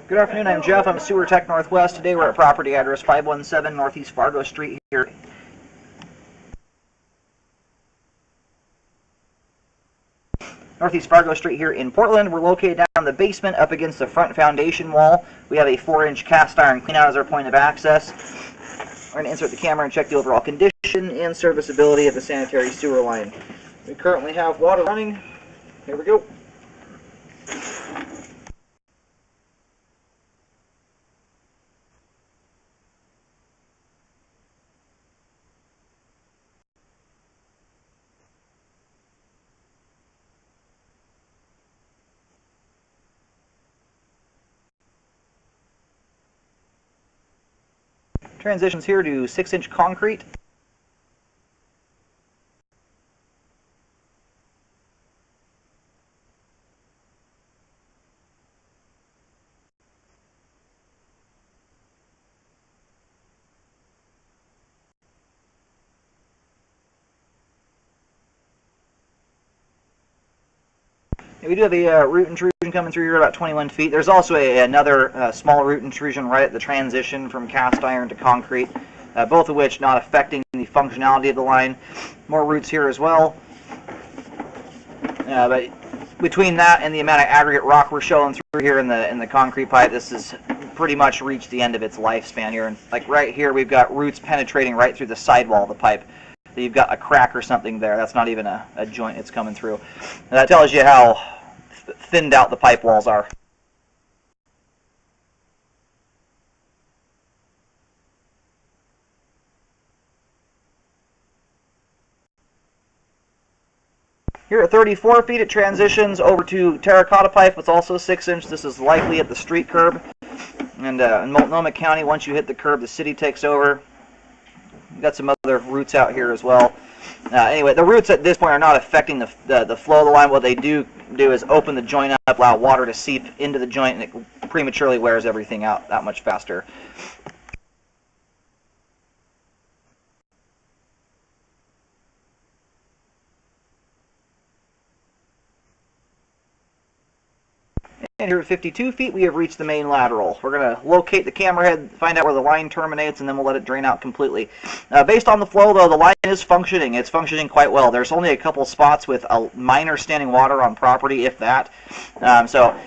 Good afternoon, I'm Jeff. I'm Sewer Tech Northwest. Today we're at property address 517 Northeast Fargo Street here. Northeast Fargo Street here in Portland. We're located down in the basement up against the front foundation wall. We have a 4-inch cast iron cleanout as our point of access. We're going to insert the camera and check the overall condition and serviceability of the sanitary sewer line. We currently have water running. Here we go. Transitions here to 6-inch concrete. We do have a root intrusion coming through here about 21 feet. There's also another small root intrusion right at the transition from cast iron to concrete, both of which not affecting the functionality of the line. More roots here as well. But between that and the amount of aggregate rock we're showing through here in the concrete pipe, this has pretty much reached the end of its lifespan here. And like right here, we've got roots penetrating right through the sidewall of the pipe. So you've got a crack or something there. That's not even a joint it's coming through. And that tells you how thinned out the pipe walls are. Here at 34 feet, it transitions over to terracotta pipe. It's also 6-inch. This is likely at the street curb. And in Multnomah County, once you hit the curb, the city takes over. We've got some other roots out here as well. Anyway, the roots at this point are not affecting the flow of the line. What they do is open the joint up, allow water to seep into the joint, and it prematurely wears everything out that much faster. And here at 52 feet, we have reached the main lateral. We're going to locate the camera head, find out where the line terminates, and then we'll let it drain out completely. Based on the flow, though, the line is functioning. It's functioning quite well. There's only a couple spots with a minor standing water on property, if that. But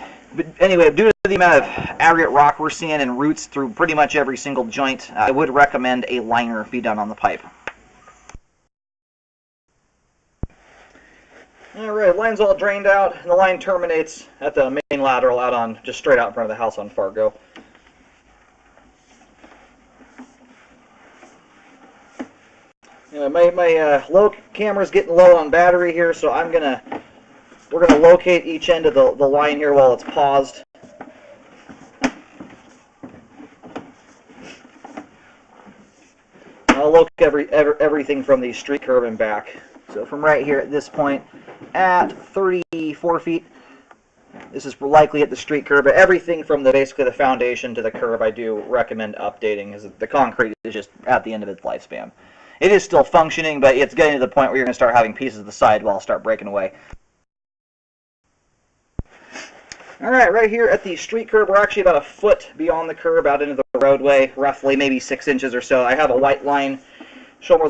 anyway, due to the amount of aggregate rock we're seeing and roots through pretty much every single joint, I would recommend a liner be done on the pipe. Alright, line's all drained out, and the line terminates at the main lateral out on, just straight out in front of the house on Fargo. My low camera's getting low on battery here, so we're gonna locate each end of the line here while it's paused. I'll locate everything from the street curb and back. So from right here at this point, at 34 feet, this is likely at the street curb, but everything from basically the foundation to the curb I do recommend updating, as the concrete is just at the end of its lifespan. It is still functioning, but it's getting to the point where you're going to start having pieces of the sidewall start breaking away. Alright, right here at the street curb, we're actually about a foot beyond the curb out into the roadway, roughly maybe 6 inches or so. I have a white line showing where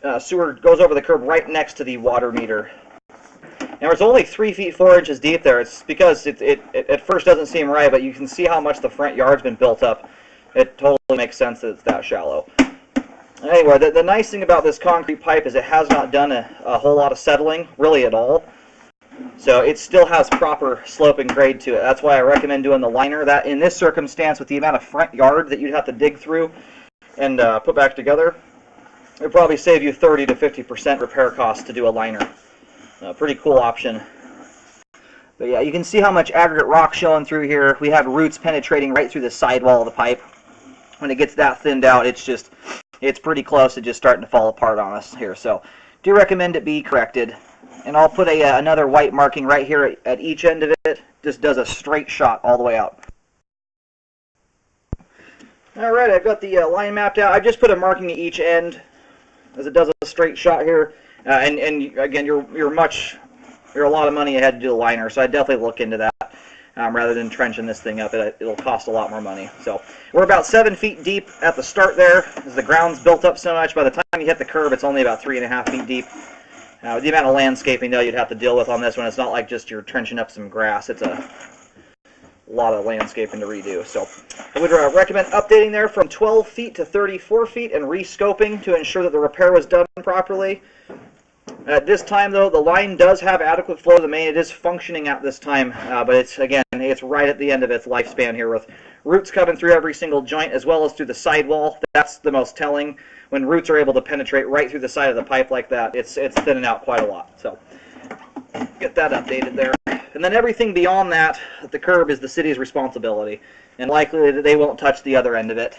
the sewer goes over the curb right next to the water meter. Now it's only 3 feet 4 inches deep there. It's because it at first doesn't seem right, but you can see how much the front yard's been built up. It totally makes sense that it's that shallow. Anyway, the nice thing about this concrete pipe is it has not done a whole lot of settling, really at all. So it still has proper slope and grade to it. That's why I recommend doing the liner. That in this circumstance, with the amount of front yard that you'd have to dig through and put back together, it would probably save you 30 to 50% repair costs to do a liner. Pretty cool option. But yeah, you can see how much aggregate rock showing through here. We have roots penetrating right through the sidewall of the pipe. When it gets that thinned out, it's pretty close to just starting to fall apart on us here. So do recommend it be corrected. And I'll put another white marking right here at each end of it. Just does a straight shot all the way out. Alright, I've got the line mapped out. I've just put a marking at each end as it does a straight shot here. And again, you're a lot of money ahead to do the liner, so I'd definitely look into that. rather than trenching this thing up. It'll cost a lot more money. So we're about 7 feet deep at the start there, as the ground's built up so much. By the time you hit the curb, it's only about 3.5 feet deep. The amount of landscaping, though, you'd have to deal with on this one, it's not like just you're trenching up some grass. It's a lot of landscaping to redo. So I would recommend updating there from 12 feet to 34 feet and re-scoping to ensure that the repair was done properly. At this time, though, the line does have adequate flow to the main. It is functioning at this time, but it's right at the end of its lifespan here, with roots coming through every single joint as well as through the sidewall. That's the most telling. When roots are able to penetrate right through the side of the pipe like that, it's thinning out quite a lot. So get that updated there. And then everything beyond that, the curb, is the city's responsibility, and likely they won't touch the other end of it.